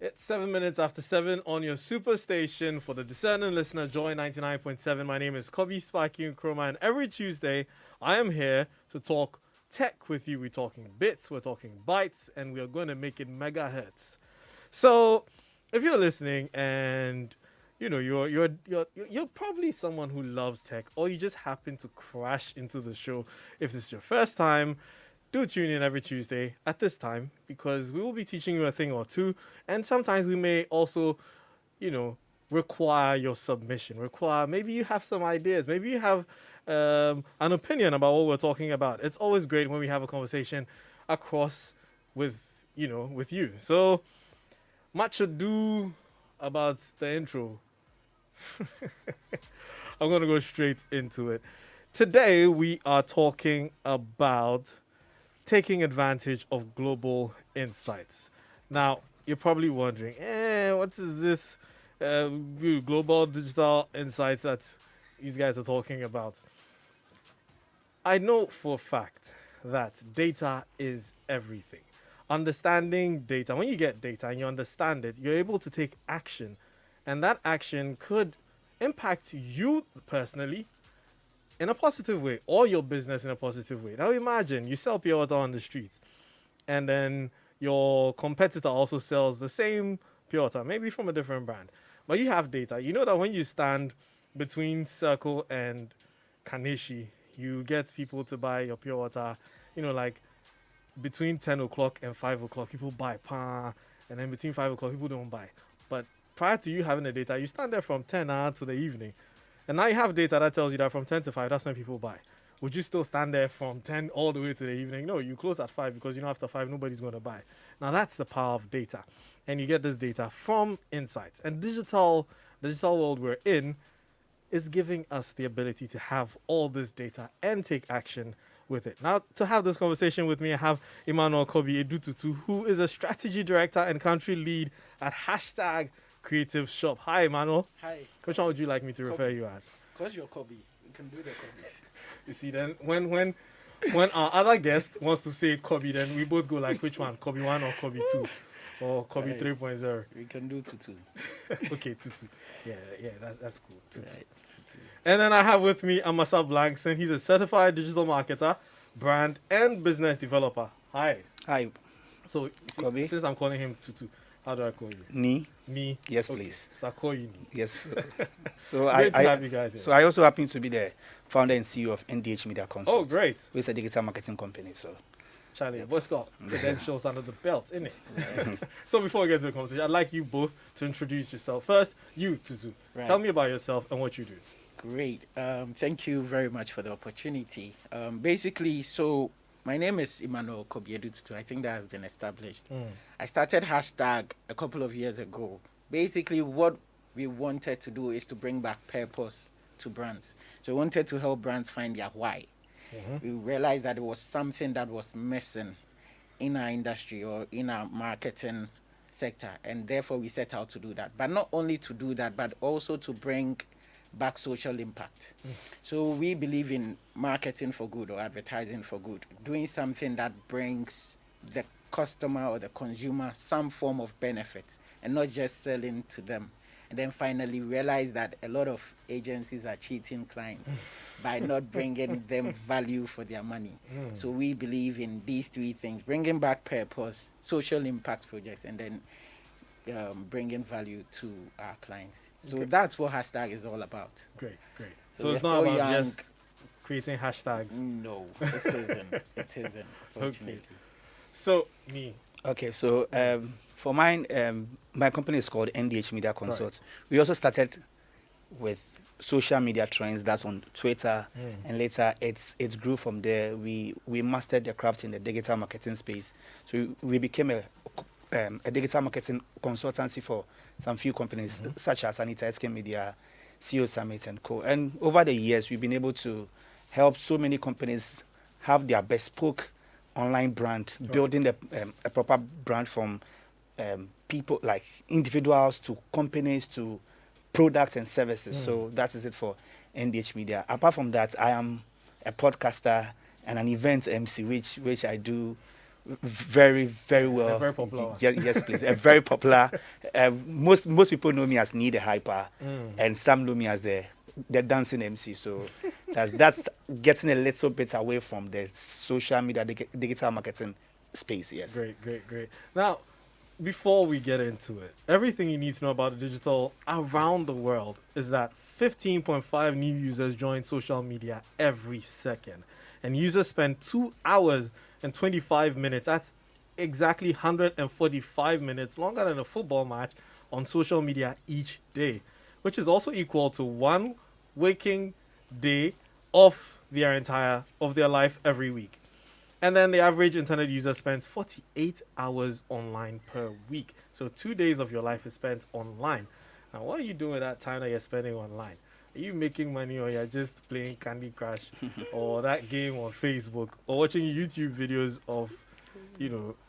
It's 7 minutes after 7 on your super station for the discerning listener, Joy 99.7. My name is Kobby Spiky Nkrumah, and every Tuesday I am here to talk tech with you. We're talking bits, we're talking bytes, and we are going to make it megahertz. So, if you're listening and you're probably someone who loves tech, or you just happen to crash into the show. If this is your first time, do tune in every Tuesday at this time because we will be teaching you a thing or two, and sometimes we may also, require your submission. Require maybe you have some ideas, maybe you have an opinion about what we're talking about. It's always great when we have a conversation across with you. So much ado about the intro. I'm gonna go straight into it. Today we are talking about taking advantage of global insights. Now, you're probably wondering, what is this global digital insights that these guys are talking about? I know for a fact that data is everything. Understanding data, when you get data and you understand it, you're able to take action, and that action could impact you personally in a positive way, or your business in a positive way. Now imagine you sell pure water on the streets, and then your competitor also sells the same pure water, maybe from a different brand. But you have data. You know that when you stand between Circle and Kaneshi, you get people to buy your pure water, like between 10 o'clock and 5 o'clock, people buy, and then between 5 o'clock, people don't buy. But prior to you having the data, you stand there from 10 hours to the evening. And now you have data that tells you that from 10 to 5, that's when people buy. Would you still stand there from 10 all the way to the evening? No, you close at 5 because after 5, nobody's going to buy. Now, that's the power of data. And you get this data from insights. And digital world we're in is giving us the ability to have all this data and take action with it. Now, to have this conversation with me, I have Emmanuel Kobby Edututu, who is a strategy director and country lead at # Creative Shop. Hi, Emmanuel. Hi. Which one would you like me to refer you as? Because you're Kobby. You can do the Kobby. You see, then when our other guest wants to say Kobby, then we both go like, which one? Kobby 1 or Kobby 2? Or Kobby 3.0? We can do Tutu. Okay, Tutu. Yeah, that's cool. Tutu. Right. And then I have with me Amasa Blankson. He's a certified digital marketer, brand, and business developer. Hi. Hi, So, Kobby. since I'm calling him Tutu, how do I call you? Ni. Ni. Yes, Okay, please. So I call you Ni. Yes. So Great to have you guys here. So I also happen to be the founder and CEO of NDH Media Consult. Oh, great. Which is a digital marketing company. So Charlie, boy's got credentials under the belt, innit? So before we get to the conversation, I'd like you both to introduce yourself. First, you, Tutu. Right. Tell me about yourself and what you do. Great. Thank you very much for the opportunity. Basically, so my name is Emmanuel Kobby Edututu. I think that has been established. I started # a couple of years ago. Basically, what we wanted to do is to bring back purpose to brands. So we wanted to help brands find their why. We realized that it was something that was missing in our industry or in our marketing sector, and therefore we set out to do that. But not only to do that, but also to bring back social impact. So we believe in marketing for good or advertising for good, doing something that brings the customer or the consumer some form of benefit and not just selling to them. And then finally realize that a lot of agencies are cheating clients by not bringing them value for their money. So we believe in these three things: bringing back purpose, social impact projects, and then bringing value to our clients. So that's what # is all about. Great. So So we're it's not still about young. just creating hashtags. No, it isn't. It isn't, fortunately. So, me. okay. So for mine, my company is called NDH Media Consult. We also started with social media trends. That's on Twitter, and later it grew from there. We mastered the craft in the digital marketing space. So we became a digital marketing consultancy for some few companies such as Anita SK Media, CEO Summit, and Co. And over the years, we've been able to help so many companies have their bespoke online brand, building a proper brand from people like individuals to companies to products and services. So that is it for NDH Media. Apart from that, I am a podcaster and an event MC, which I do Very, very well. A very popular one. Yes, please. A very popular. Most people know me as Need the Hyper, and some know me as the dancing MC. So that's getting a little bit away from the social media, digital marketing space. Yes. Great. Now, before we get into it, everything you need to know about the digital around the world is that 15.5 new users join social media every second. And users spend 2 hours and 25 minutes. That's exactly 145 minutes, longer than a football match, on social media each day, which is also equal to one waking day of their life every week. And then the average internet user spends 48 hours online per week. So 2 days of your life is spent online. Now, what are you doing with that time that you're spending online? Are you making money, or you're just playing Candy Crush or that game on Facebook, or watching YouTube videos of,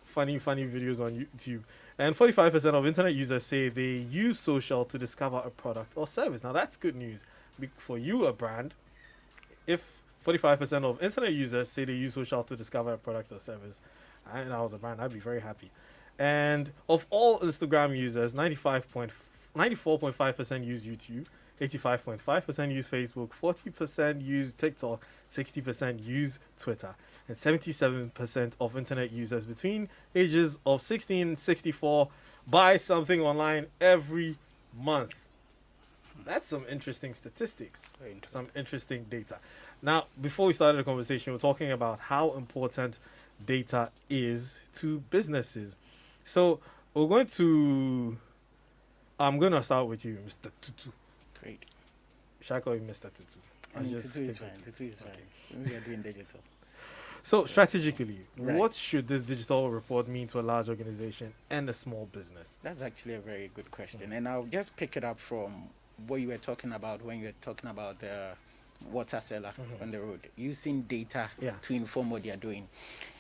funny videos on YouTube? And 45% of internet users say they use social to discover a product or service. Now, that's good news for you, a brand. If 45% of internet users say they use social to discover a product or service, and I was a brand, I'd be very happy. And of all Instagram users, 94.5% use YouTube, 85.5% use Facebook, 40% use TikTok, 60% use Twitter, and 77% of internet users between ages of 16 and 64 buy something online every month. That's some interesting statistics. Some interesting data. Now, before we started the conversation, we were talking about how important data is to businesses. So I'm going to start with you, Mr. Tutu. Great. Should I call you Mr. Tutu? Tutu is fine. Tutu is fine. We are doing digital. So strategically, Right. what should this digital report mean to a large organization and a small business? That's actually a very good question. And I'll just pick it up from what you were talking about when you were talking about the water seller on the road, using data to inform what they're doing.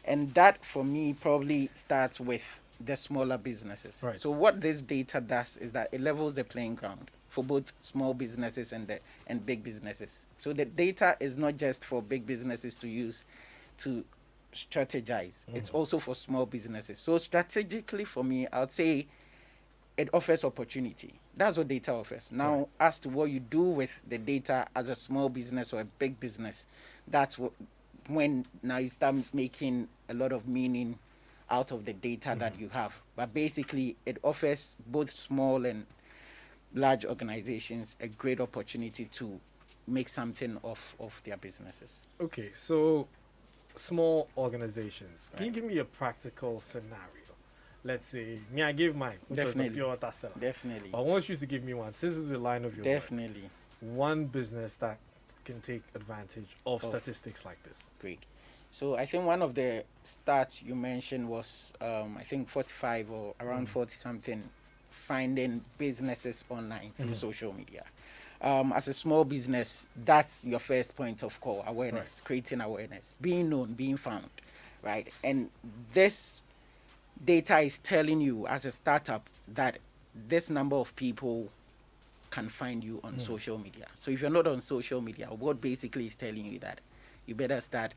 And that, for me, probably starts with the smaller businesses. Right. So what this data does is that it levels the playing ground for both small businesses and big businesses. So the data is not just for big businesses to use to strategize. It's also for small businesses. So strategically, for me, I would say it offers opportunity. That's what data offers. Now, as to what you do with the data as a small business or a big business, that's when now you start making a lot of meaning out of the data that you have. But basically, it offers both small and large organizations a great opportunity to make something of their businesses. Okay, so small organizations. Can you give me a practical scenario? Let's say, I gave mine, which was the Definitely. pure water seller. Definitely. But I want you to give me one. Since this is the line of your work, Definitely. one business that can take advantage of statistics like this. Great. So I think one of the stats you mentioned was, I think 45 or around 40 something, finding businesses online through social media. As a small business, that's your first point of call, awareness, creating awareness, being known, being found, right? And this data is telling you as a startup that this number of people can find you on social media. So if you're not on social media, what basically is telling you that you better start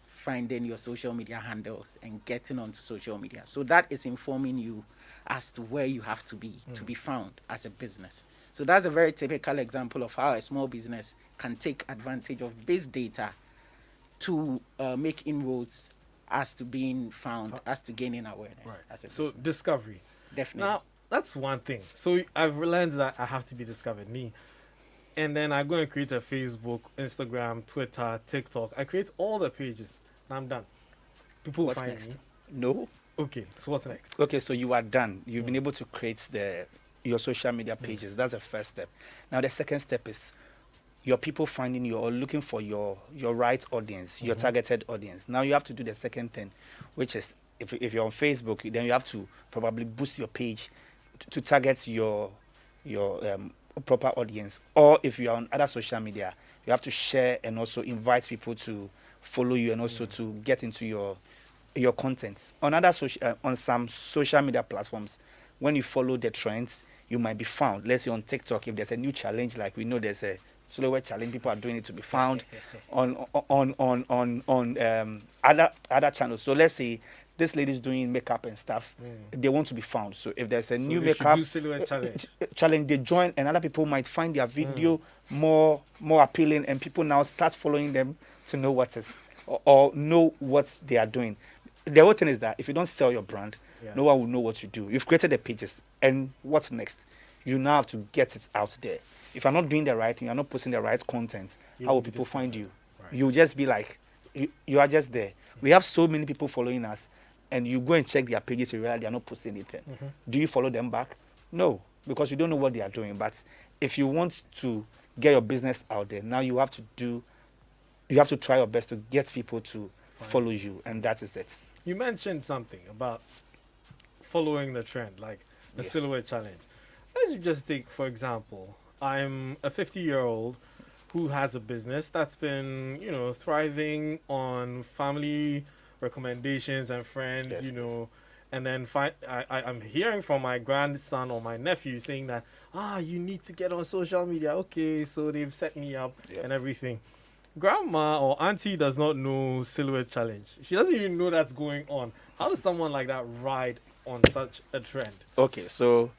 finding your social media handles and getting onto social media. So that is informing you as to where you have to be found as a business. So that's a very typical example of how a small business can take advantage of this data to make inroads as to being found, as to gaining awareness as a So business. discovery. Definitely. Now, that's one thing. So I've learned that I have to be discovered, me. And then I'm going to create a Facebook, Instagram, Twitter, TikTok. I create all the pages. And I'm done. People will What's find next? me. No. Okay, so what's next? Okay, so you are done. You've been able to create your social media pages. That's the first step. Now the second step is your people finding you or looking for your right audience, your targeted audience. Now you have to do the second thing, which is if you're on Facebook, then you have to probably boost your page to target your proper audience. Or if you are on other social media, you have to share and also invite people to follow you and also to get into your content. On some social media platforms, when you follow the trends, you might be found. Let's say on TikTok, if there's a new challenge, like we know there's a slower challenge, people are doing it to be found on other channels. So let's say this lady's doing makeup and stuff, they want to be found. So if there's a new they should makeup do silhouette challenge. challenge, they join, and other people might find their video more appealing, and people now start following them to know what is or know what they are doing. The whole thing is that if you don't sell your brand, no one will know what you do. You've created the pages, and what's next? You now have to get it out there. If you're not doing the right thing, you're not posting the right content, how will people find you? Right. You'll just be like, you are just there. We have so many people following us, and you go and check their pages, you realize they are not posting anything. Do you follow them back? No, because you don't know what they are doing. But if you want to get your business out there, now you have to try your best to get people to follow you, and that is it. You mentioned something about following the trend, like the silhouette challenge. Let's just take, for example, I'm a 50-year-old who has a business that's been, thriving on family recommendations and friends, and then I'm hearing from my grandson or my nephew saying that, you need to get on social media. Okay, so they've set me up and everything. Grandma or auntie does not know silhouette challenge. She doesn't even know that's going on. How does someone like that ride on such a trend? Okay, so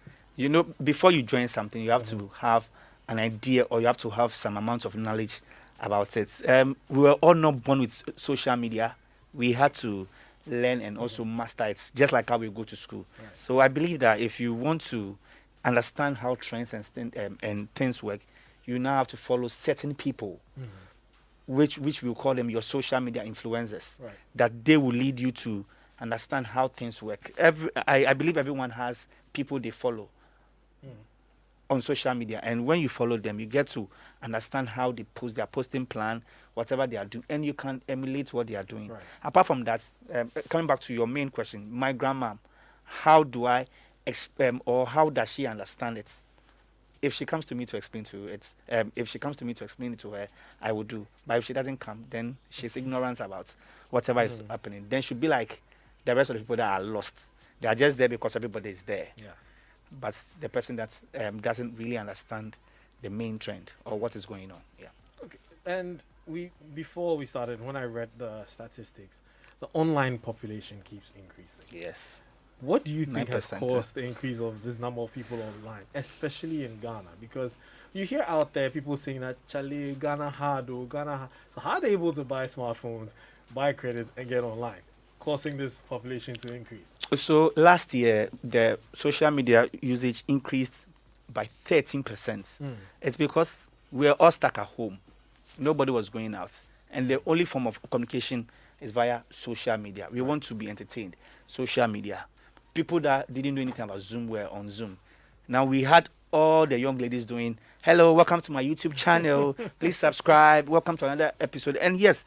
before you join something, you have to have an idea, or you have to have some amount of knowledge about it. We were all not born with social media. We had to learn and also master it, just like how we go to school. Right. So I believe that if you want to understand how trends and things work, you now have to follow certain people, which we'll call them your social media influencers, Right. that they will lead you to understand how things work. I believe everyone has people they follow on social media, and when you follow them, you get to understand how they post their posting plan, whatever they are doing, and you can emulate what they are doing. Right. Apart from that, coming back to your main question, my grandma, how do I or how does she understand it? If she comes to me to explain to it, if she comes to me to explain it to her, I will do. But if she doesn't come, then she's ignorant about whatever is happening. Then she'll be like the rest of the people that are lost. They are just there because everybody is there. Yeah. But the person that doesn't really understand the main trend or what is going on. Yeah. Okay. And before we started, when I read the statistics, the online population keeps increasing. Yes. What do you think has 9%, caused the increase of this number of people online, especially in Ghana? Because you hear out there people saying that Chale, Ghana hard, or Ghana hard. So how are they able to buy smartphones, buy credits, and get online, causing this population to increase? So last year, the social media usage increased by 13%. It's because we are all stuck at home. Nobody was going out. And the only form of communication is via social media. We want to be entertained. Social media. People that didn't know anything about Zoom were on Zoom. Now we had all the young ladies doing, hello, welcome to my YouTube channel. Please subscribe. Welcome to another episode. And yes,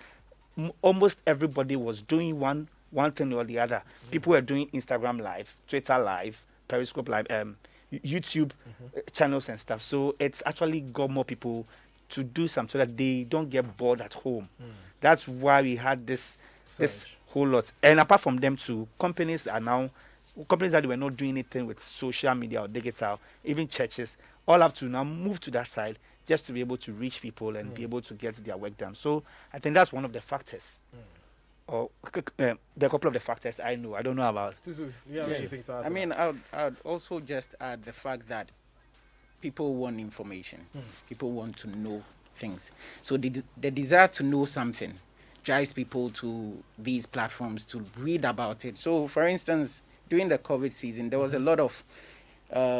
almost everybody was doing one thing or the other. People were doing Instagram Live, Twitter Live, Periscope Live, YouTube channels and stuff. So it's actually got more people to do something so that they don't get bored at home. That's why we had this whole lot. And apart from them too, companies that were not doing anything with social media or digital, even churches, all have to now move to that side just to be able to reach people and be able to get their work done. So I think that's one of the factors. Or the couple of the factors I know. I don't know about. Susu, you have anything to add to I mean, that? I'd also just add the fact that people want information. People want to know things. So the desire to know something drives people to these platforms to read about it. So, for instance, during the COVID season, there was a lot of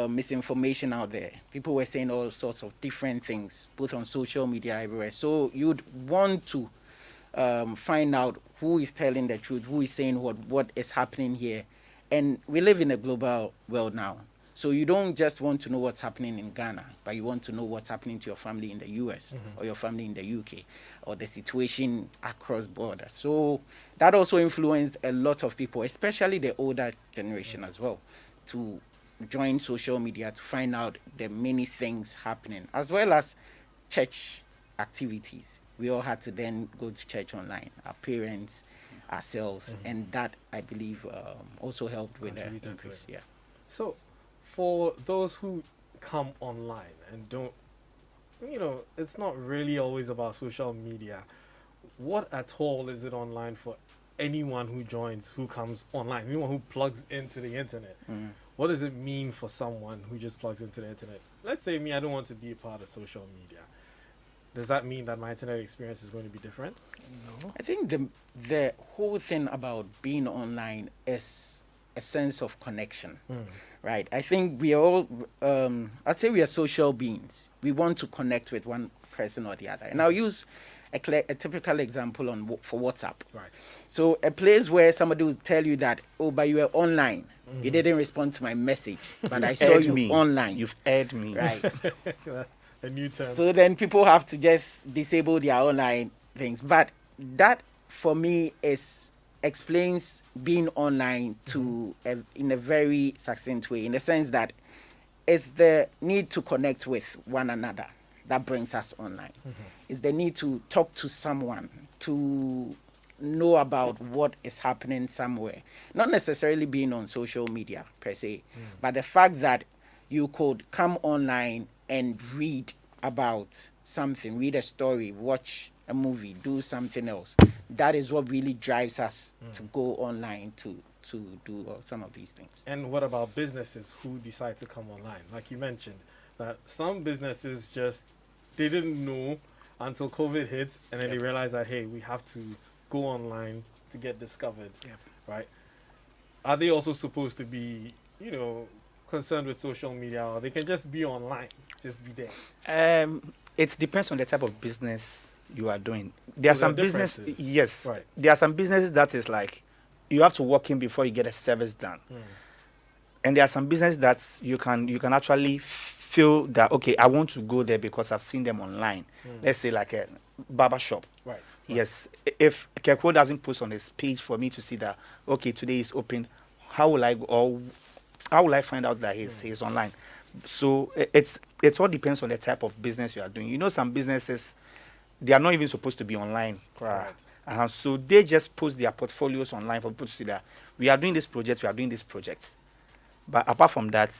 misinformation out there. People were saying all sorts of different things, both on social media, everywhere. So you'd want to find out who is telling the truth, who is saying what is happening here. And we live in a global world now. So you don't just want to know what's happening in Ghana, but you want to know what's happening to your family in the US or your family in the UK or the situation across borders. So that also influenced a lot of people, especially the older generation as well, to join social media to find out the many things happening, as well as church activities. We all had to then go to church online, our parents, ourselves, and that, I believe, also helped with the Contributed to increase. it. Yeah. So, for those who come online and don't, it's not really always about social media. What at all is it online for anyone who joins, who comes online, anyone who plugs into the internet. What does it mean for someone who just plugs into the internet? Let's say me, I don't want to be a part of social media. Does that mean that my internet experience is going to be different? No. I think the whole thing about being online is a sense of connection, right? I think we all, I'd say we are social beings. We want to connect with one person or the other. And I'll use a typical example for WhatsApp. Right. So a place where somebody will tell you that, oh, but you were online. You didn't respond to my message, but I saw you online. You've aired me. Right. A new term. So then people have to just disable their online things. But that, for me, explains being online in a very succinct way, in the sense that it's the need to connect with one another that brings us online. It's the need to talk to someone, to know about what is happening somewhere. Not necessarily being on social media per se, but the fact that you could come online and read about something, read a story, watch a movie, do something else. That is what really drives us to go online to do some of these things. And what about businesses who decide to come online? Like you mentioned, that some businesses they didn't know until COVID hit, and then they realized that, hey, we have to go online to get discovered, right? Are they also supposed to be, concerned with social media, or they can just be online, just be there? It depends on the type of business you are doing. There are some business, yes. Right. There are some businesses that is like you have to walk in before you get a service done, and there are some businesses that you can actually feel that, okay, I want to go there because I've seen them online. Let's say like a barber shop. Right. Yes. If Kekwo doesn't post on his page for me to see that, okay, today is open, how will I find out that he's online? So it all depends on the type of business you are doing. Some businesses, they are not even supposed to be online. Right. So they just post their portfolios online for people to see that we are doing this project, we are doing this project. But apart from that,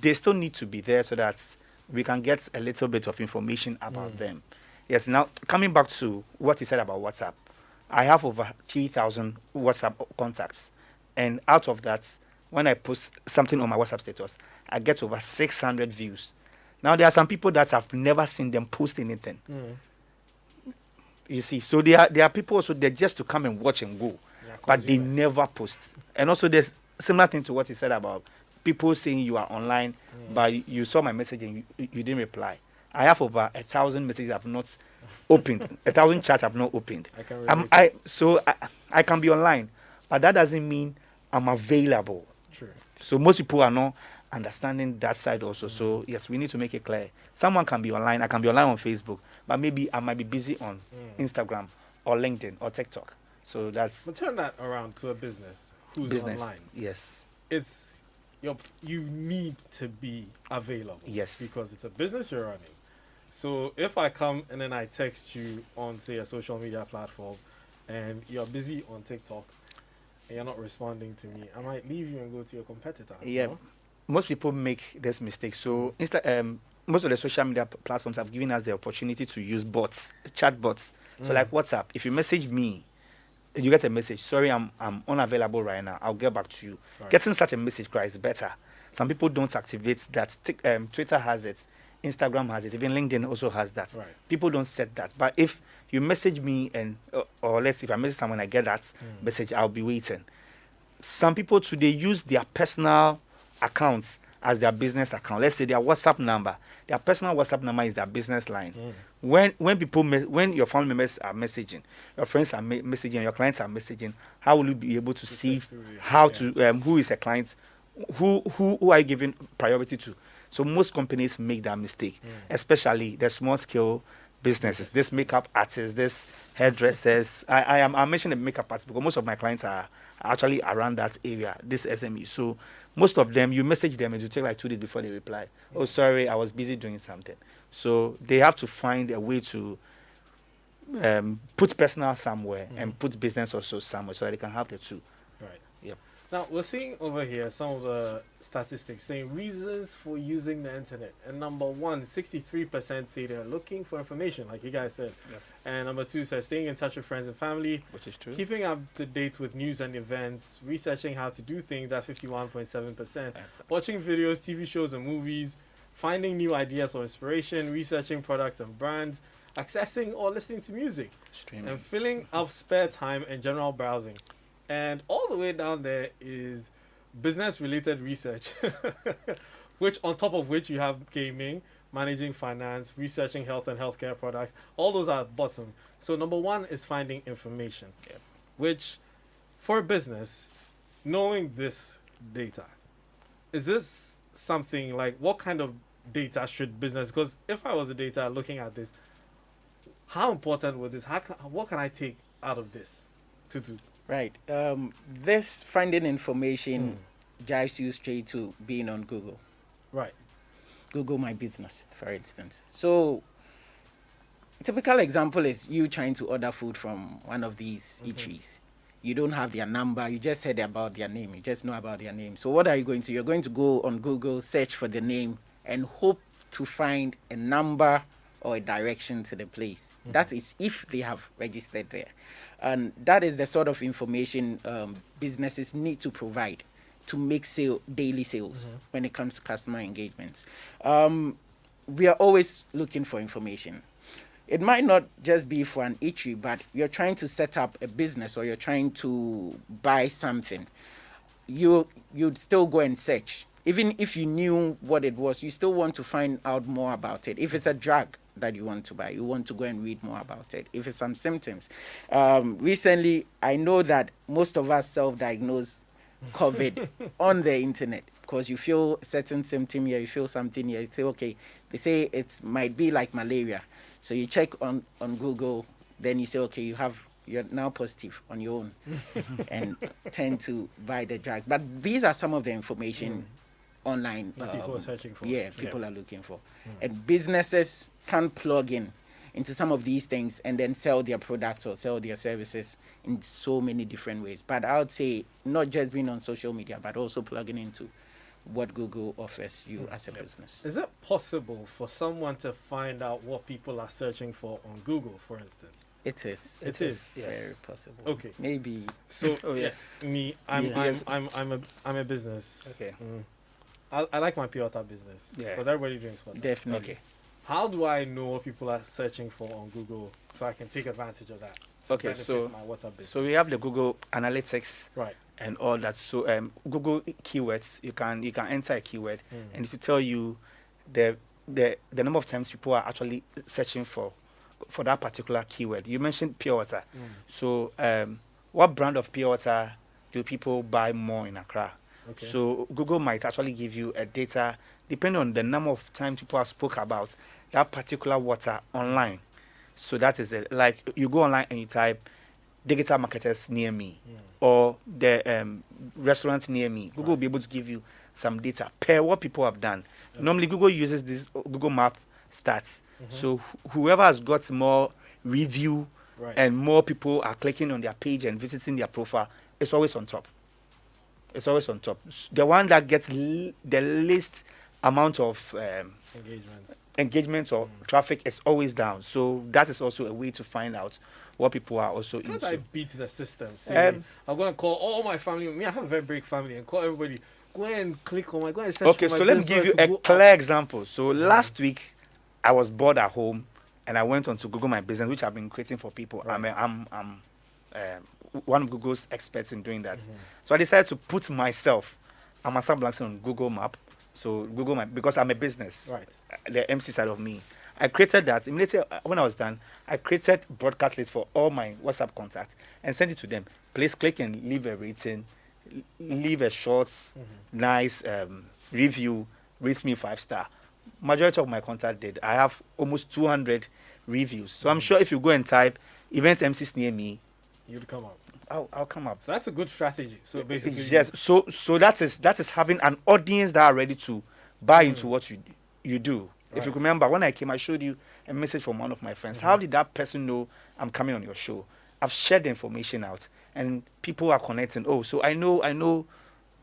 they still need to be there so that we can get a little bit of information about them. Yes, now coming back to what he said about WhatsApp, I have over 3,000 WhatsApp contacts. And out of that, when I post something on my WhatsApp status, I get over 600 views. Now, there are some people that I've never seen them post anything. You see, so there are people also there just to come and watch and go, but they never post. And also, there's similar thing to what he said about people saying you are online, but you saw my message and you didn't reply. I have over 1,000 messages I've not opened, 1,000 chats I've not opened. I can be online, but that doesn't mean I'm available. True. So most people are not understanding that side also. So yes, we need to make it clear. Someone can be online. I can be online on Facebook, but maybe I might be busy on Instagram or LinkedIn or TikTok. So that's. But turn that around to a business who's online. Yes. You need to be available. Yes. Because it's a business you're running. So if I come and then I text you on, say, a social media platform, and you're busy on TikTok, and you're not responding to me, I might leave you and go to your competitor. Yeah. Most people make this mistake. So most of the social media platforms have given us the opportunity to use bots, chat bots. So like WhatsApp, if you message me, you get a message, sorry, I'm unavailable right now, I'll get back to you. Right. Getting such a message is better. Some people don't activate that. Twitter has it, Instagram has it, even LinkedIn also has that. Right. People don't set that. But if you message me or let's say if I message someone, I get that message, I'll be waiting. Some people today use their personal accounts as their business account. Let's say their WhatsApp number. Their personal WhatsApp number is their business line. When your family members are messaging, your friends are messaging, your clients are messaging, how will you be able to see who is a client, who are you giving priority to? So most companies make that mistake, especially the small scale businesses, this makeup artists, this hairdressers. I mentioned the makeup artists because most of my clients are actually around that area, this SME. So most of them, you message them and you take like 2 days before they reply. Oh, sorry, I was busy doing something. So they have to find a way to put personal somewhere and put business also somewhere so that they can have the two. Right. Yep. Now, we're seeing over here some of the statistics saying reasons for using the internet. And number one, 63% say they're looking for information, like you guys said. Yeah. And number two says staying in touch with friends and family, Which is true. keeping up to date with news and events, researching how to do things, that's 51.7%. Watching videos, TV shows, and movies, finding new ideas or inspiration, researching products and brands, accessing or listening to music, Streaming. and filling up spare time and general browsing. And all the way down there is business related research, which on top of which you have gaming, managing finance, researching health and healthcare products. All those are at bottom. So number one is finding information, Yep. which for a business, knowing this data, is this something like what kind of data should business? Because if I was a data looking at this, how important would this? What can I take out of this to do? Right. This finding information drives you straight to being on Google. Right. Google My Business, for instance. So, a typical example is you trying to order food from one of these eateries. You don't have their number. You just heard about their name. You just know about their name. So what are you going to? You're going to go on Google, search for the name, and hope to find a number or a direction to the place. That is if they have registered there. And that is the sort of information businesses need to provide to make daily sales when it comes to customer engagements. We are always looking for information. It might not just be for an eatery, but you're trying to set up a business or you're trying to buy something. You'd still go and search. Even if you knew what it was, you still want to find out more about it. If it's a drug that you want to buy, you want to go and read more about it. If it's some symptoms. Recently, I know that most of us self-diagnose COVID on the internet because you feel a certain symptom here, you feel something here, you say, okay, they say it might be like malaria. So you check on Google, then you say, okay, you're now positive on your own and tend to buy the drugs. But these are some of the information online that people are searching for. Yeah, people are looking for. And businesses can plug into some of these things and then sell their products or sell their services in so many different ways. But I would say not just being on social media, but also plugging into what Google offers you as a business. Is it possible for someone to find out what people are searching for on Google, for instance? It is. It is. Very possible. Okay. Maybe. So Oh, yes. me, I'm a business. Okay. I like my pure water business. Yeah. Because everybody drinks water. Definitely. Okay. How do I know what people are searching for on Google so I can take advantage of that? To Okay, benefit so- my water business. So we have the Google Analytics Right. and all that. So Google keywords, you can enter a keyword, and it will tell you the number of times people are actually searching for that particular keyword. You mentioned pure water. So what brand of pure water do people buy more in Accra? Okay. So Google might actually give you a data depending on the number of times people have spoke about that particular water online. So that is it. Like you go online and you type digital marketers near me or the restaurants near me. Google will be able to give you some data per what people have done. Normally Google uses this Google Map stats. So whoever has got more review Right. and more people are clicking on their page and visiting their profile, it's always on top. It's always on top. The one that gets the least amount of engagement or traffic is always down. So that is also a way to find out what people are also Can't into. I beat the system? Say, Um, I'm going to call all my family. Me, I have a very big family, and call everybody. Go and click on my. Go and search Okay, for my so let me business give you to a go up. clear example. So last week, I was bored at home, and I went on to Google My Business, which I've been creating for people. Right. I'm one of Google's experts in doing that. So I decided to put myself, Amasa Blankson, on Google Map. So Google My, because I'm a business, Right. The MC side of me. I created that immediately when I was done. I created broadcast list for all my WhatsApp contacts and sent it to them. Please click and leave a rating, leave a short, nice review. Rate me 5-star. Majority of my contact did. I have almost 200 reviews. So I'm sure if you go and type event MCs near me, You'd come up. I'll come up. So that's a good strategy. So basically, Yes. So that is having an audience that are ready to buy into what you do. If you Right. remember, when I came, I showed you a message from one of my friends. How did that person know I'm coming on your show? I've shared the information out, and people are connecting. Oh, so I know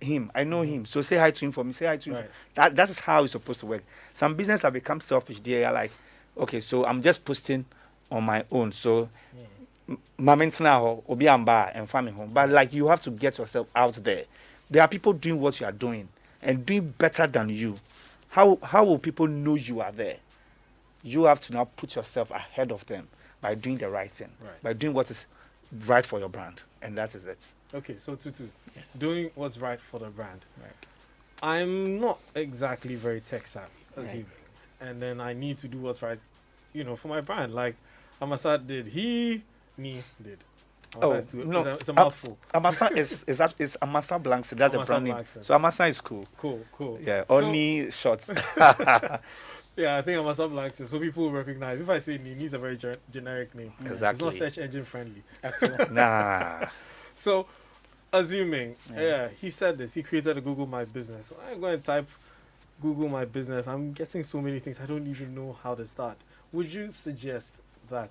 him. I know him. So say hi to him for me. Say hi to him. Right. That is how it's supposed to work. Some business have become selfish. They are like, okay, so I'm just posting on my own. So But like you have to get yourself out there. There are people doing what you are doing and doing better than you. How will people know you are there? You have to now put yourself ahead of them by doing the right thing, Right. by doing what is right for your brand, and that is it. Okay, so Tutu, Yes. doing what's right for the brand. Right. I'm not exactly very tech savvy, as Right. you, and then I need to do what's right, for my brand. Like Amasa did, me did. Amasa it's a mouthful. Amasa is Amasa Blanks. That's a Amasa brand name. Blankson. So Amasa is cool. Cool. Yeah, So- only shots. Yeah, I think Amasa Blankson. So people will recognize. If I say Nini's a very generic name. Exactly. It's not search engine friendly. Nah. So, assuming, he said this. He created a Google My Business. So I'm going to type Google My Business. I'm getting so many things. I don't even know how to start. Would you suggest that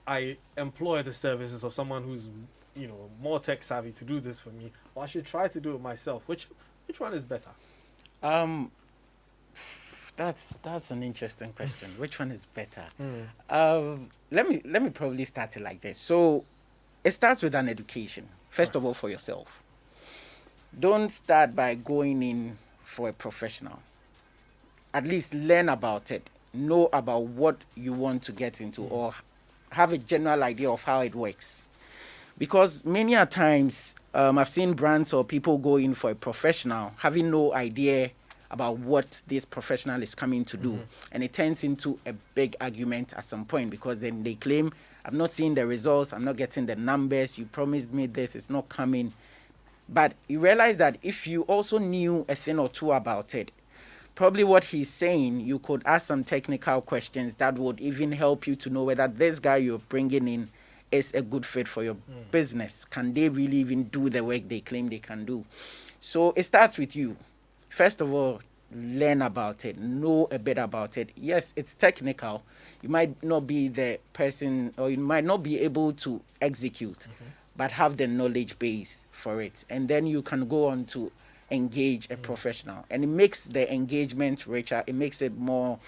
I employ the services of someone who's, more tech savvy to do this for me, or I should try to do it myself? Which one is better? That's an interesting question. Which one is better? Mm. Let me probably start it like this. So it starts with an education. First of all, for yourself. Don't start by going in for a professional. At least learn about it. Know about what you want to get into, or have a general idea of how it works. Because many a times I've seen brands or people go in for a professional having no idea about what this professional is coming to do. And it turns into a big argument at some point, because then they claim, I'm not seeing the results, I'm not getting the numbers, you promised me this, it's not coming. But you realize that if you also knew a thing or two about it, probably what he's saying, you could ask some technical questions that would even help you to know whether this guy you're bringing in is a good fit for your business. Can they really even do the work they claim they can do? So it starts with you. First of all, learn about it, know a bit about it. Yes, it's technical. You might not be the person, or you might not be able to execute, but have the knowledge base for it. And then you can go on to engage a professional. And it makes the engagement richer. It makes it more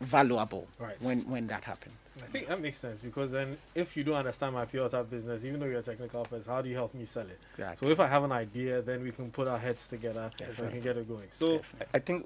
valuable when that happens. I think that makes sense, because then if you don't understand my pure type business, even though you're a technical person, how do you help me sell it? Exactly. So if I have an idea, then we can put our heads together and we can get it going. So I think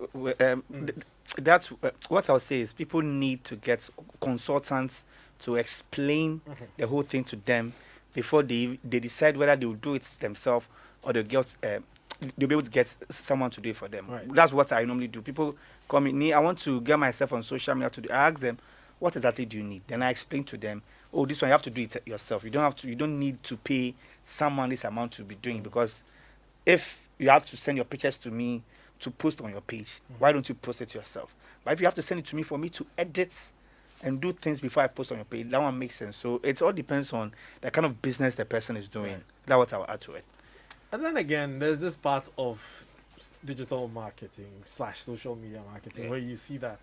that's what I'll say is people need to get consultants to explain the whole thing to them before they decide whether they will do it themselves or they'll be able to get someone to do it for them. Right. That's what I normally do. People call me, I want to get myself on social media to do. I ask them, what exactly do you need? Then I explain to them, oh, this one you have to do it yourself. You don't need to pay someone this amount to be doing, because if you have to send your pictures to me to post on your page, why don't you post it yourself? But if you have to send it to me for me to edit and do things before I post on your page, that one makes sense. So it all depends on the kind of business the person is doing. Right. That's what I'll add to it. And then again, there's this part of digital marketing / social media marketing where you see that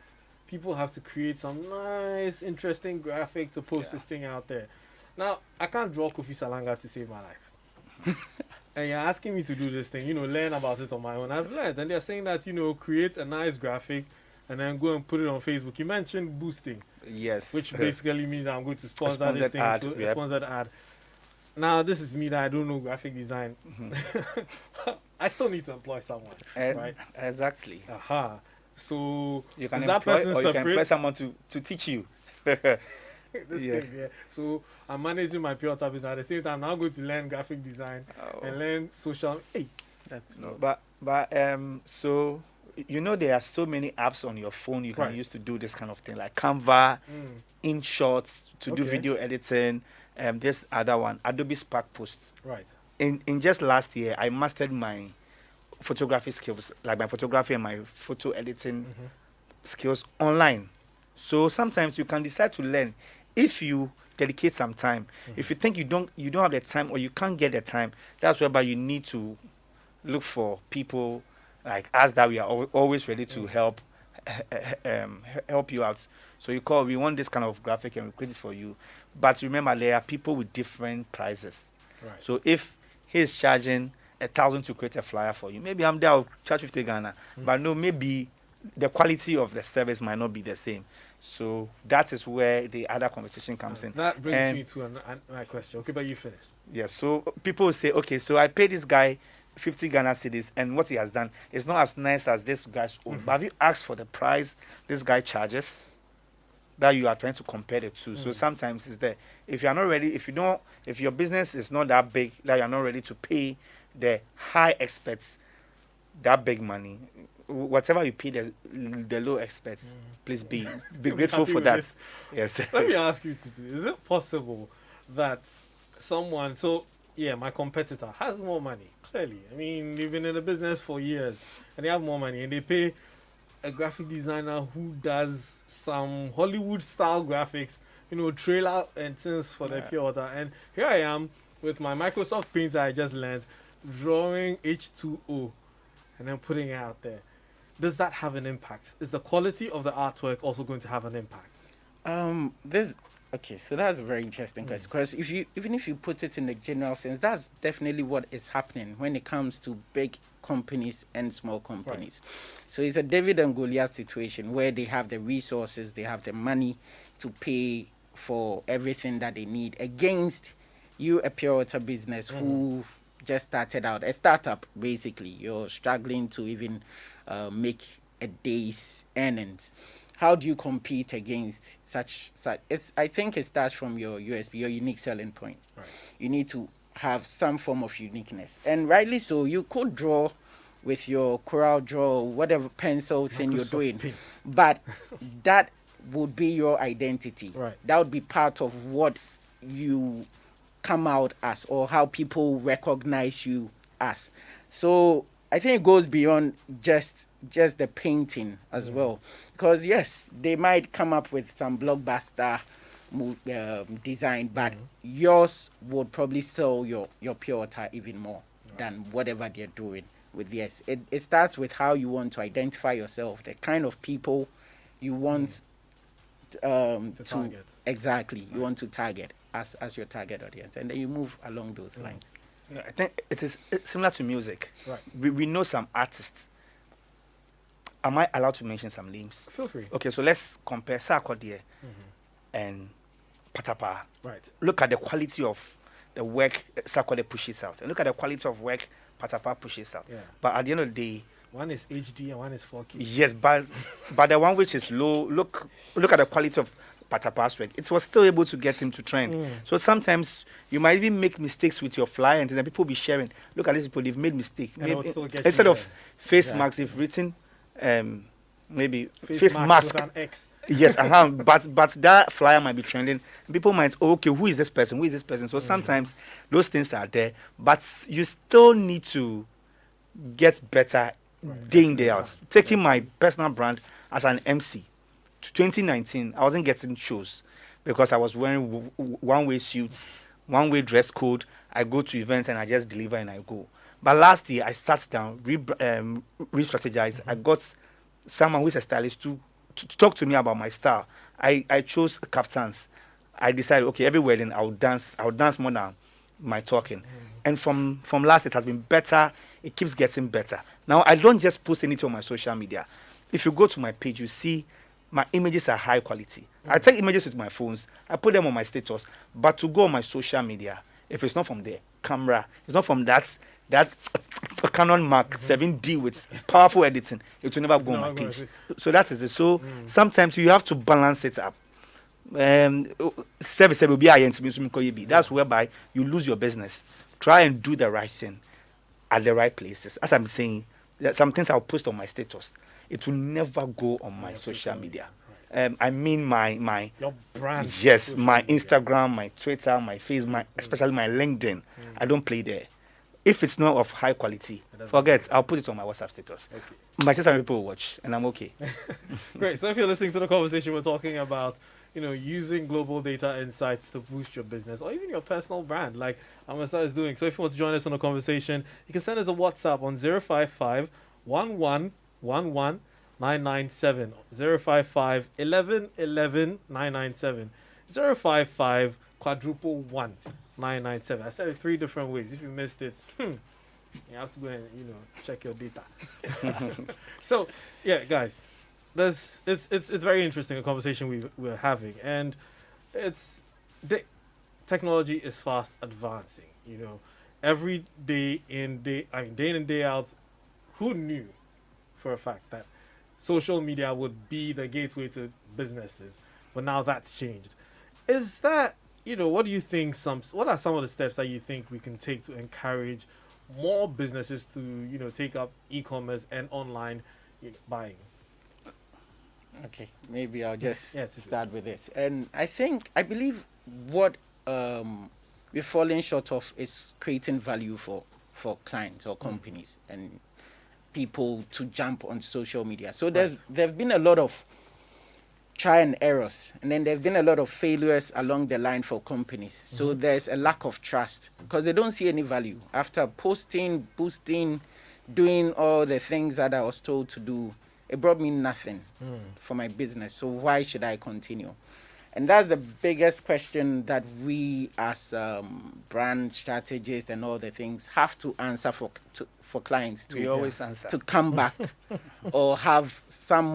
people have to create some nice, interesting graphic to post this thing out there. Now, I can't draw Kofi Salanga to save my life. And you're asking me to do this thing, learn about it on my own. I've learned. And they're saying that, create a nice graphic and then go and put it on Facebook. You mentioned boosting. Yes. Which basically means I'm going to sponsor this thing. Ad, A sponsored ad. Now, this is me that I don't know graphic design. I still need to employ someone, right? Exactly. Aha. So, You can is that employ, person or you can separate? employ someone to teach you. Thing, So, I'm managing my pure tab business. At the same time, now I'm going to learn graphic design and learn social. Hey, that's No, but so there are so many apps on your phone you can use to do this kind of thing, like Canva, InShots to do video editing. This other one, Adobe Spark Post. Right. In just last year, I mastered my photography skills, like my photography and my photo editing skills online. So sometimes you can decide to learn if you dedicate some time. If you think you don't have the time, or you can't get the time, that's whereby you need to look for people like us that we are always ready to help you out. So you call, we want this kind of graphic and we create it for you. But remember, there are people with different prices. Right. So if he's charging 1,000 to create a flyer for you. Maybe I'm there, I'll charge 50 Ghana. But no, maybe the quality of the service might not be the same. So that is where the other conversation comes in. That brings me to my question. Okay, but you finish. Yeah, so people will say, okay, so I paid this guy 50 Ghana cedis, and what he has done is not as nice as this guy's own. But have you asked for the price this guy charges that you are trying to compare the two? So sometimes it's there. If you are not ready, if your business is not that big, that you are not ready to pay the high experts that big money, whatever you pay the low experts, please be grateful for that. This. Yes. Let me ask you, Tutu, is it possible that someone, my competitor has more money, clearly. I mean, they've been in the business for years and they have more money and they pay a graphic designer who does some Hollywood style graphics, trailer and things for the pure water. And here I am with my Microsoft Paint that I just learned, drawing H2O and then putting it out there. Does that have an impact? Is the quality of the artwork also going to have an impact? Okay, so that's a very interesting question, because even if you put it in the general sense, that's definitely what is happening when it comes to big companies and small companies. Right. So it's a David and Goliath situation where they have the resources, they have the money to pay for everything that they need against you, a pure water business who just started out, a startup basically. You're struggling to even make a day's earnings. How do you compete against such? I think it starts from your USP, your unique selling point. Right. You need to have some form of uniqueness, and rightly so. You could draw with your Corel Draw, whatever pencil thing you're doing, but that would be your identity. Right. That would be part of what you come out as, or how people recognize you as. So I think it goes beyond just the painting as well, because yes, they might come up with some blockbuster design, but yours would probably sell your pure water even more than whatever they're doing with. Yes, it starts with how you want to identify yourself, the kind of people you want to target. Exactly, you want to target as your target audience, and then you move along those lines. I think it's similar to music. Right. We know some artists. Am I allowed to mention some names? Feel free. Okay, so let's compare Sarkodie and Patapa. Right. Look at the quality of the work Sarkodie pushes out, and look at the quality of work Patapa pushes out. Yeah. But at the end of the day, one is HD and one is 4K. Yes, but the one which is low, look at the quality of Patapa's work. It was still able to get him to trend. So sometimes you might even make mistakes with your flyer, and then people will be sharing. Look at these people; they've made mistakes. Instead of face marks, they've written maybe face mask with an X. Yes, but that flyer might be trending. People might, okay, who is this person? Who is this person? So sometimes those things are there, but you still need to get better day in, day out. Taking my personal brand as an MC. 2019, I wasn't getting shows because I was wearing one-way suits, one-way dress code. I go to events and I just deliver and I go. But last year, I sat down, re-strategized. I got someone who is a stylist to talk to me about my style. I chose kaftans. I decided, okay, every wedding I'll dance more than my talking. And from last, it has been better. It keeps getting better. Now, I don't just post anything on my social media. If you go to my page, you see my images are high quality. I take images with my phones. I put them on my status. But to go on my social media, if it's not from the camera, it's not from that Canon Mark 7D with powerful editing, it will never go on my page. So that is it. So sometimes you have to balance it up. Service will be that's whereby you lose your business. Try and do the right thing at the right places. As I'm saying, some things I'll post on my status. It will never go on my social media. I mean my your brand. Yes, my Instagram, my Twitter, my Facebook, especially my LinkedIn. I don't play there. If it's not of high quality, forget. I'll put it on my WhatsApp status. Okay. My sister people will watch, and I'm okay. Great. So if you're listening to the conversation, we're talking about using global data insights to boost your business or even your personal brand, like Amasa is doing. So if you want to join us on a conversation, you can send us a WhatsApp on 055 11 997 055 11 11 997 055 quadruple 1 997. I said it 3 different ways. If you missed it, You have to go and check your data. So yeah, guys, it's very interesting a conversation we're having, and it's the technology is fast advancing. Every day in day in and day out, who knew for a fact that social media would be the gateway to businesses, but now that's changed. Is that what do you think? What are some of the steps that you think we can take to encourage more businesses to take up e-commerce and online buying? Okay, maybe I'll just Yeah, start with this. And I believe what we're falling short of is creating value for clients or companies and people to jump on social media. So there've been a lot of try and errors, and then there've been a lot of failures along the line for companies. So there's a lack of trust because they don't see any value after posting, boosting, doing all the things that I was told to do. It brought me nothing for my business. So why should I continue? And that's the biggest question that we as brand strategists and all the things have to answer for clients to, We always answer. to come back or have some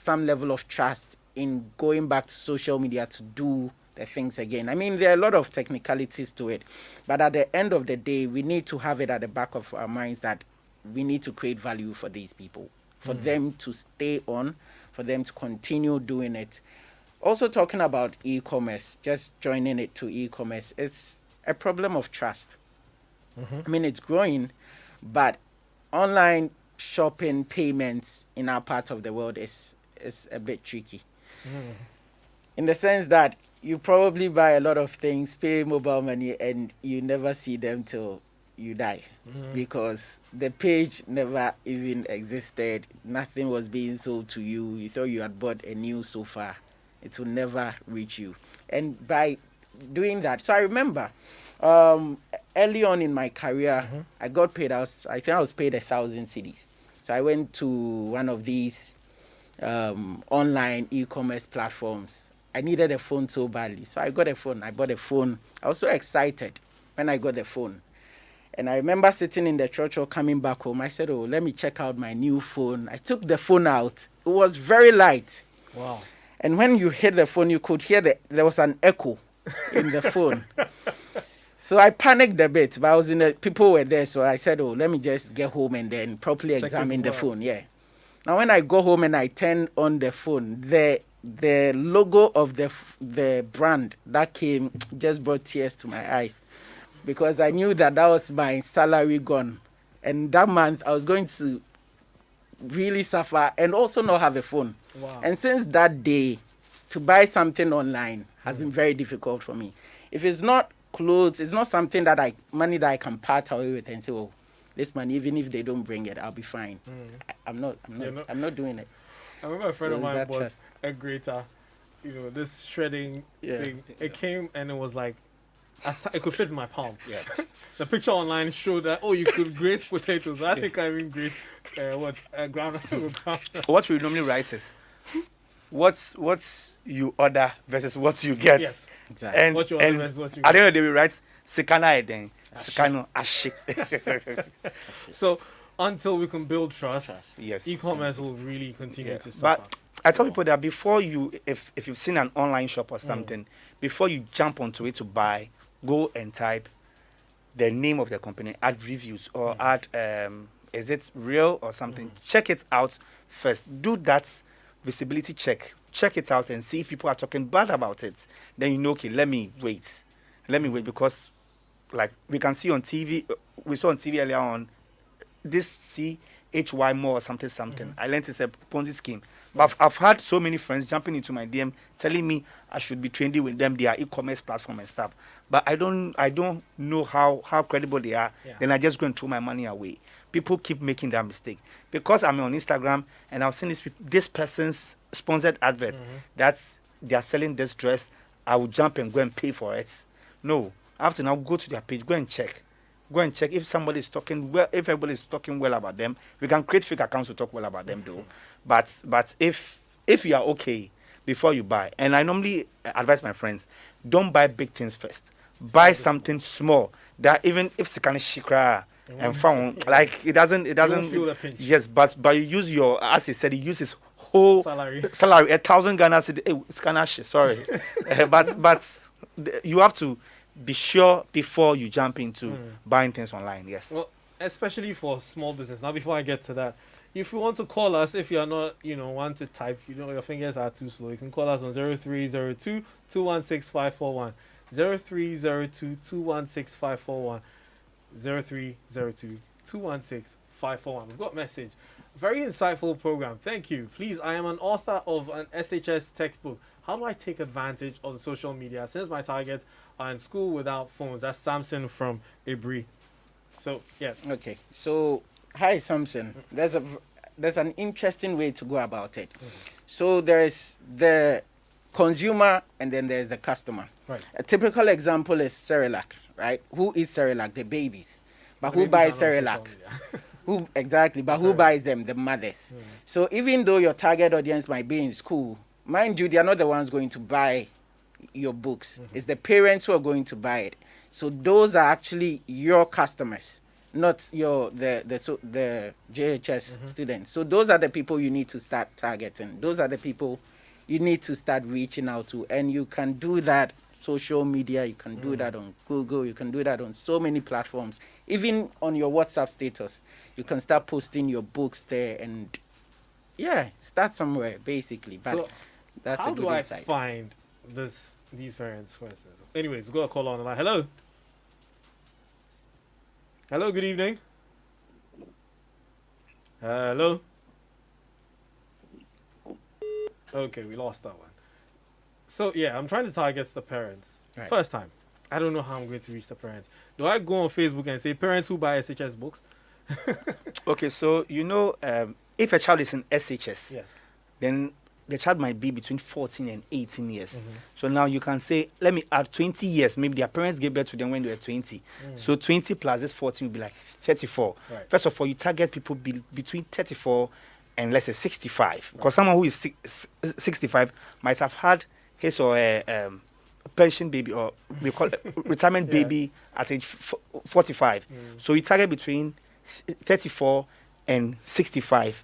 level of trust in going back to social media to do the things again. I mean, there are a lot of technicalities to it, but at the end of the day, we need to have it at the back of our minds that we need to create value for these people, for them to stay on, for them to continue doing it. Also talking about e-commerce, just joining it to e-commerce, it's a problem of trust. I mean, it's growing, but online shopping payments in our part of the world is a bit tricky. In the sense that you probably buy a lot of things, pay mobile money, and you never see them till you die because the page never even existed. Nothing was being sold to you. You thought you had bought a new sofa. It will never reach you. And by doing that, so I remember early on in my career, I got paid. I think I was paid 1,000 cedis. So I went to one of these online e-commerce platforms. I needed a phone so badly. So I got a phone. I bought a phone. I was so excited when I got the phone. And I remember sitting in the church or coming back home. I said, let me check out my new phone. I took the phone out. It was very light. Wow. And when you hit the phone, you could hear there was an echo in the phone. So I panicked a bit, but people were there. So I said, let me just get home and then properly examine the phone. Yeah. Now, when I go home and I turn on the phone, the logo of the brand that came just brought tears to my eyes because I knew that was my salary gone. And that month, I was going to really suffer and also not have a phone. Wow. And since that day, to buy something online has been very difficult for me. If it's not clothes, it's not something money that I can part away with and say, this money, even if they don't bring it, I'll be fine. I'm not doing it. I remember a friend of mine bought trust. a grater, this shredding thing. It came and it was like, it could fit in my palm. Yeah. The picture online showed that, you could grate potatoes. I think I even grate, ground. What we normally write is, what's you order versus what you get. Yes. Exactly. And, What you order and versus what you at the get. end of the day, we write, Sikana Eden, Sikano Ashik. So until we can build trust, Yes. e-commerce will really continue Yeah. to suffer. But I tell people that before if you've seen an online shop or something, before you jump onto it to buy, go and type the name of the company, add reviews or add, is it real or something? Check it out first. Do that visibility check. Check it out and see if people are talking bad about it. Then you know, okay, let me wait because like we can see on TV, we saw on TV earlier on, this CHY more or something. I learned it's a Ponzi scheme. But I've had so many friends jumping into my DM telling me I should be trending with them, their e-commerce platform and stuff. But I don't know how credible they are. Yeah. Then I just go and throw my money away. People keep making that mistake. Because I'm on Instagram and I've seen this person's sponsored advert that's they are selling this dress, I will jump and go and pay for it. No. I have to now go to their page, go and check if somebody is talking well, if everybody is talking well about them. We can create fake accounts to talk well about them though. But if you are okay before you buy, and I normally advise my friends, don't buy big things first. Buy something small that even if Sikana Shikra, and found like it doesn't feel the pinch. yes, but you use your, as he said, he used his whole Salary. 1,000 Ghana cedi, sorry. But you have to be sure before you jump into buying things online. Yes. Well, especially for small business. Now, before I get to that, if you want to call us, if you're not, want to type, your fingers are too slow, you can call us on 0302 216 541. 0302 216 541. 0302 216 541. We've got a message. Very insightful program. Thank you. Please, I am an author of an SHS textbook. How do I take advantage of the social media since my targets are in school without phones? That's Samson from Ibri. So, yeah. Okay. So, hi, Samson. There's an interesting way to go about it. So, there's the consumer and then there's the customer. Right. A typical example is Cerelac, right? Who eats Cerelac? The babies. But The who babies buys are not on Cerelac? social media. Who exactly? But who buys them? The mothers. So even though your target audience might be in school, mind you, they are not the ones going to buy your books. It's the parents who are going to buy it. So those are actually your customers, not the JHS students. So those are the people you need to start targeting. Those are the people you need to start reaching out to, and you can do that social media, you can do that on Google, you can do that on so many platforms. Even on your WhatsApp status, you can start posting your books there, and start somewhere basically. But So, that's how a good do I insight. find these parents, for instance? Anyways, we've got a call on the line. Hello. Hello, good evening. Hello. Okay, we lost that one. So, yeah, I'm trying to target the parents. Right. First time. I don't know how I'm going to reach the parents. Do I go on Facebook and say, parents who buy SHS books? Okay, so if a child is in SHS, Yes. then the child might be between 14 and 18 years. So now you can say, let me add 20 years. Maybe their parents gave birth to them when they were 20. So 20 plus this 14 will be like 34. Right. First of all, you target people between 34 and let's say 65. Because someone who is 65 might have had his or her pension baby, or we call it retirement baby at age 45. So you target between 34 and 65.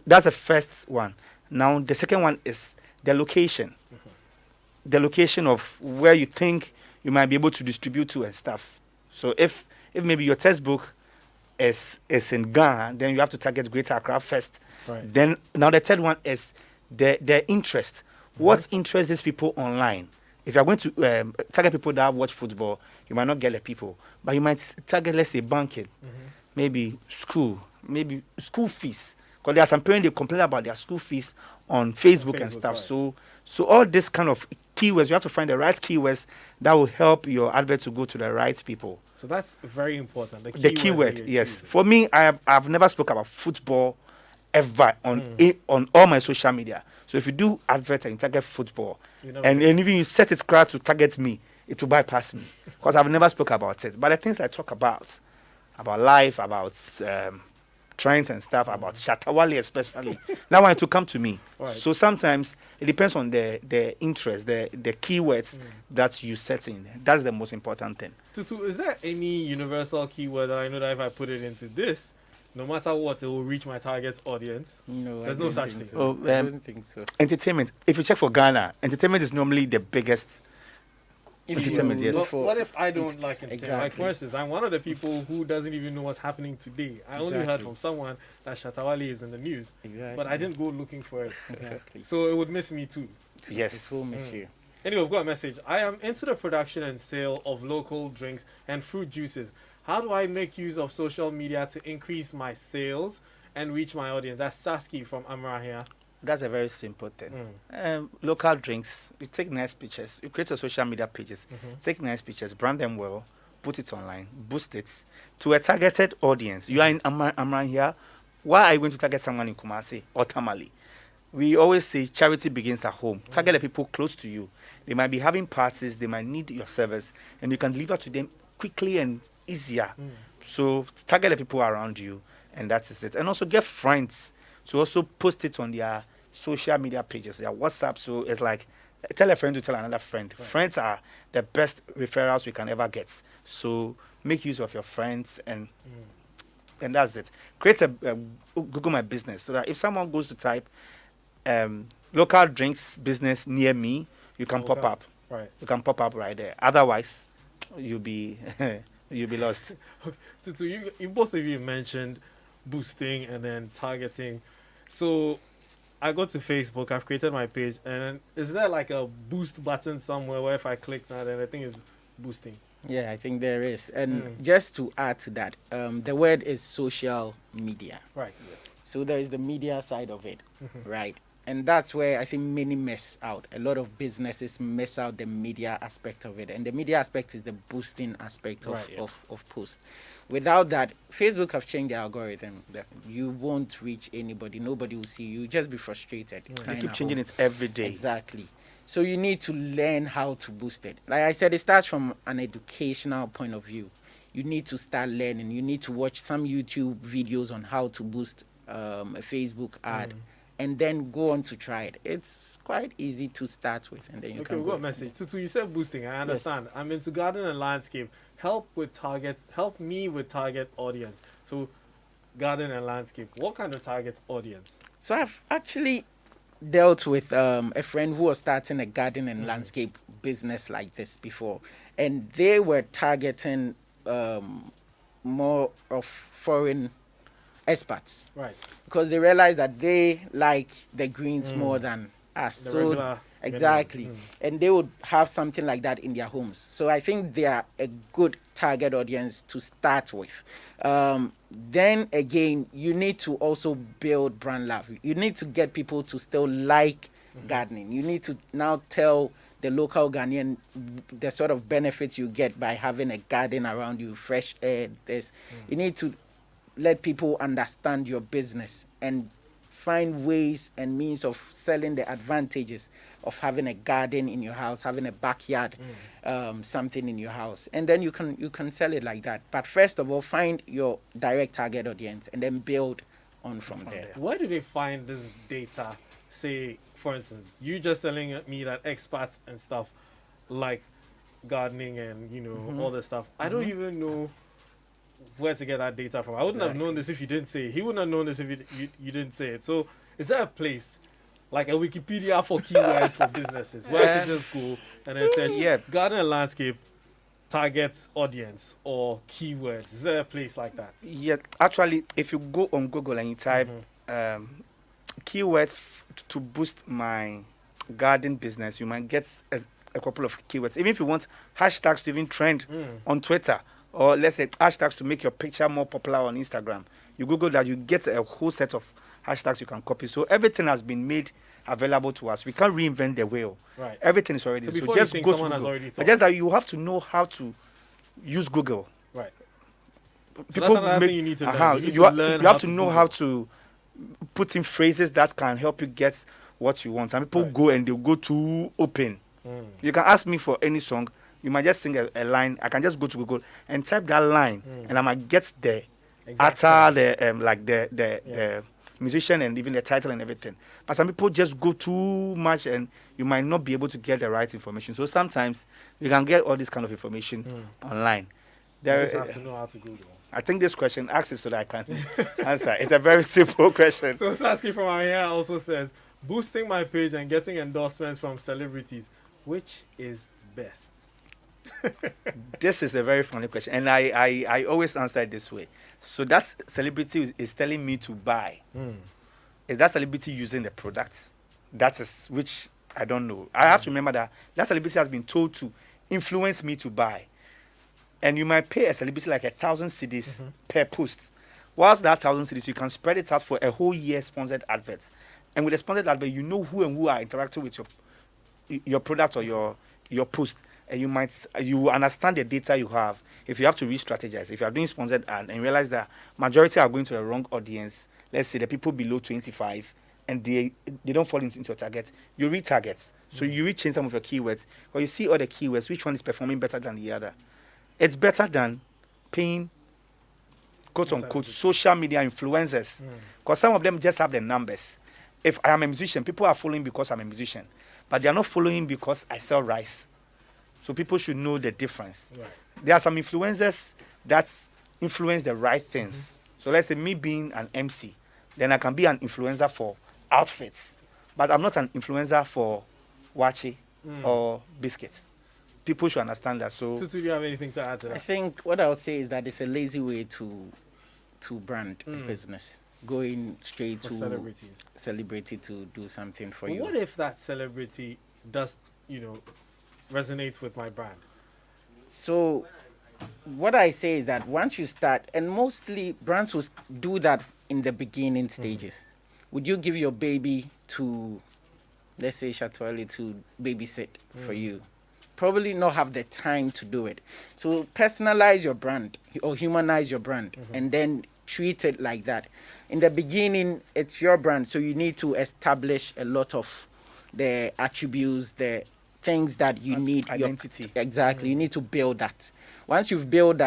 That's the first one. Now, the second one is the location. The location of where you think you might be able to distribute to and stuff. So if maybe your textbook is in Ghana, then you have to target Greater Accra first. Right. Then, now the third one is their interest. What interests these people online? If you are going to target people that watch football, you might not get the people. But you might target, let's say, banking, maybe school fees. Because there are some parents, they complain about their school fees on Facebook and stuff. Right. So all this kind of keywords, you have to find the right keywords that will help your advert to go to the right people. So that's very important. The keyword, yes. For me, I've never spoke about football ever on all my social media. So if you do advert and target football, and even you set it crowd to target me, it will bypass me. Because I've never spoke about it. But the things I talk about life, about trends and stuff, about Shatawale especially, that one to come to me. Right. So sometimes it depends on the interest, the keywords that you set in. That's the most important thing. Tutu, is there any universal keyword that I know that if I put it into this, no matter what, it will reach my target audience? No, There's I no don't such think thing. so. Oh, I don't think so. Entertainment. If you check for Ghana, entertainment is normally the biggest. If Entertainment, you yes. look But for- what if I don't like entertainment? Like, Exactly. for instance, I'm one of the people who doesn't even know what's happening today. I only heard Exactly. from someone that Shatawale is in the news, Exactly. but I didn't go looking for it. Exactly. So it would miss me too. Yes. It will miss you. Anyway, we've got a message. I am into the production and sale of local drinks and fruit juices. How do I make use of social media to increase my sales and reach my audience? That's Saski from Amra here. That's a very simple thing. Local drinks, you take nice pictures, you create your social media pages, take nice pictures, brand them well, put it online, boost it to a targeted audience. You are in Amran here. Why are you going to target someone in Kumasi or Tamale? We always say charity begins at home. Target the people close to you. They might be having parties, they might need your service, and you can deliver to them quickly and easier. So target the people around you, and that is it. And also get friends to also post it on their social media pages, their WhatsApp. So it's like tell a friend to tell another friend. Friends are the best referrals we can ever get. So make use of your friends, and that's it. Create a Google My Business so that if someone goes to type local drinks business near me, you can pop up. Right. You can pop up right there. Otherwise, you'll be you'll be lost. Tutu, you both of you mentioned boosting and then targeting. So I go to Facebook, I've created my page, and is there like a boost button somewhere where if I click that, then I think it's boosting? Yeah, I think there is. And just to add to that, the word is social media. Right. So there is the media side of it, right? And that's where I think many miss out. A lot of businesses miss out the media aspect of it. And the media aspect is the boosting aspect of posts. Without that, Facebook have changed their algorithm. You won't reach anybody. Nobody will see you. Just be frustrated. They keep changing it every day. Exactly. So you need to learn how to boost it. Like I said, it starts from an educational point of view. You need to start learning. You need to watch some YouTube videos on how to boost a Facebook ad. And then go on to try it. It's quite easy to start with, and then you can we've go. got a message. Tutu, you said boosting. I understand. Yes. I'm into garden and landscape. Help me with target audience. So, garden and landscape. What kind of target audience? So I've actually dealt with a friend who was starting a garden and landscape business like this before, and they were targeting more of foreign expats, right? Because they realized that they like the greens more than us. So exactly, and they would have something like that in their homes. So I think they are a good target audience to start with. Then again, you need to also build brand love. You need to get people to still like gardening. You need to now tell the local Ghanaian the sort of benefits you get by having a garden around you, fresh air. You need to let people understand your business and find ways and means of selling the advantages of having a garden in your house, having a backyard, something in your house, and then you can sell it like that. But first of all, find your direct target audience and then build on from there. Where do they find this data? Say, for instance, you just telling me that expats and stuff like gardening and all this stuff. I don't even know where to get that data from. I wouldn't have known this if you didn't say it. He wouldn't have known this if you didn't say it. So is there a place like a Wikipedia for keywords for businesses where I can just go and then search garden and landscape target audience or keywords? Is there a place like that? Yeah, actually, if you go on Google and you type keywords to boost my garden business, you might get a couple of keywords. Even if you want hashtags to even trend on Twitter, or let's say hashtags to make your picture more popular on Instagram, you Google that, you get a whole set of hashtags you can copy. So everything has been made available to us. We can't reinvent the wheel. Right. Everything is already. So just go to Google. But just that you have to know how to use Google. Right. People so that's you need to learn. You have to know how to put in phrases that can help you get what you want. Some people go and they'll go too open. You can ask me for any song. You might just sing a line. I can just go to Google and type that line, and I might get the utter the musician and even the title and everything. But some people just go too much, and you might not be able to get the right information. So sometimes you can get all this kind of information online. You just have to know how to Google. I think this question asks it so that I can answer. It's a very simple question. So Sasky from our here also says, boosting my page and getting endorsements from celebrities, which is best? This is a very funny question, and I always answer it this way. So that celebrity is telling me to buy. Is that celebrity using the products? That is, which I don't know. I have to remember that celebrity has been told to influence me to buy. And you might pay a celebrity like 1,000 cedis per post. Whilst that 1,000 cedis, you can spread it out for a whole year sponsored adverts. And with a sponsored advert, you know who and who are interacting with your product or your post. And you understand the data you have. If you have to re-strategize, if you are doing sponsored ad and you realize that majority are going to the wrong audience, let's say the people below 25, and they don't fall into your target, you retarget. So you rechange some of your keywords, or you see all the keywords, which one is performing better than the other. It's better than paying quote-unquote social media influencers, because some of them just have the numbers. If I am a musician, people are following because I'm a musician, but they are not following because I sell rice. So people should know the difference. Right. There are some influencers that's influence the right things. So let's say me being an MC, then I can be an influencer for outfits, but I'm not an influencer for wachi or biscuits. People should understand that. So Tutu, do you have anything to add to I that? think what I would say is that it's a lazy way to brand a business. Going straight For to celebrities. celebrity to do something for But you. what if that celebrity does, resonates with my brand? So what I say is that once you start, and mostly brands will do that in the beginning stages. Would you give your baby to, let's say, Shatwale to babysit for you? Probably not have the time to do it. So personalize your brand or humanize your brand and then treat it like that. In the beginning, it's your brand, so you need to establish a lot of the attributes, the things that you need. identity. Exactly. You need to build that. Once you've built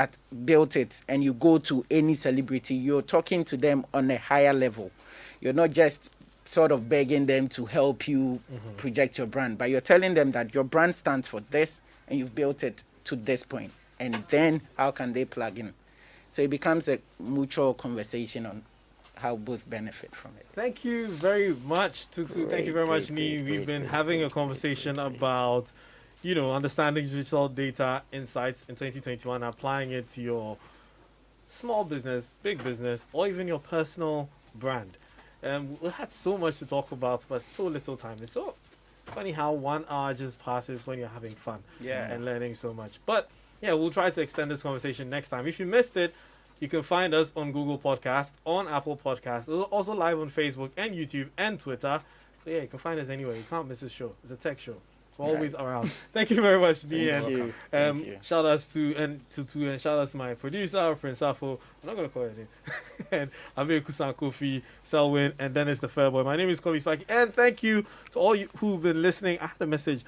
it, and you go to any celebrity, you're talking to them on a higher level. You're not just sort of begging them to help you project your brand, but you're telling them that your brand stands for this and you've built it to this point. And then how can they plug in? So it becomes a mutual conversation on how both benefit from it. Thank you very much, Tutu. Thank you very much, Nee. We've been having a conversation about, understanding digital data insights in 2021, applying it to your small business, big business, or even your personal brand. We had so much to talk about, but so little time. It's so funny how 1 hour just passes when you're having fun and learning so much. But yeah, we'll try to extend this conversation next time. If you missed it, you can find us on Google Podcast, on Apple Podcast, also live on Facebook and YouTube and Twitter. So yeah, you can find us anywhere. You can't miss this show. It's a tech show. We're always around. Thank you very much, Nee. Thank you. Thank you. Shout outs to shout outs to my producer, Prince Afo. I'm not gonna call it in. And Amir Kusan Kofi, Selwyn, and Dennis the Fairboy. My name is Kobby Spiky, and thank you to all you who've been listening. I had a message.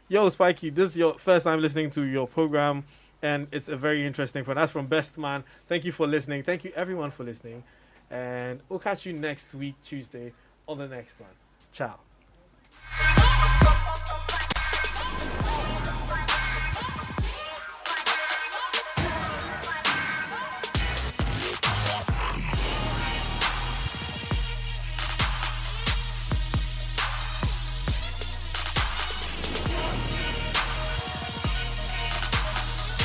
Yo, Spiky, this is your first time listening to your program, and it's a very interesting one. That's from Best Man. Thank you for listening. Thank you everyone for listening, and we'll catch you next week, Tuesday, on the next one. Ciao.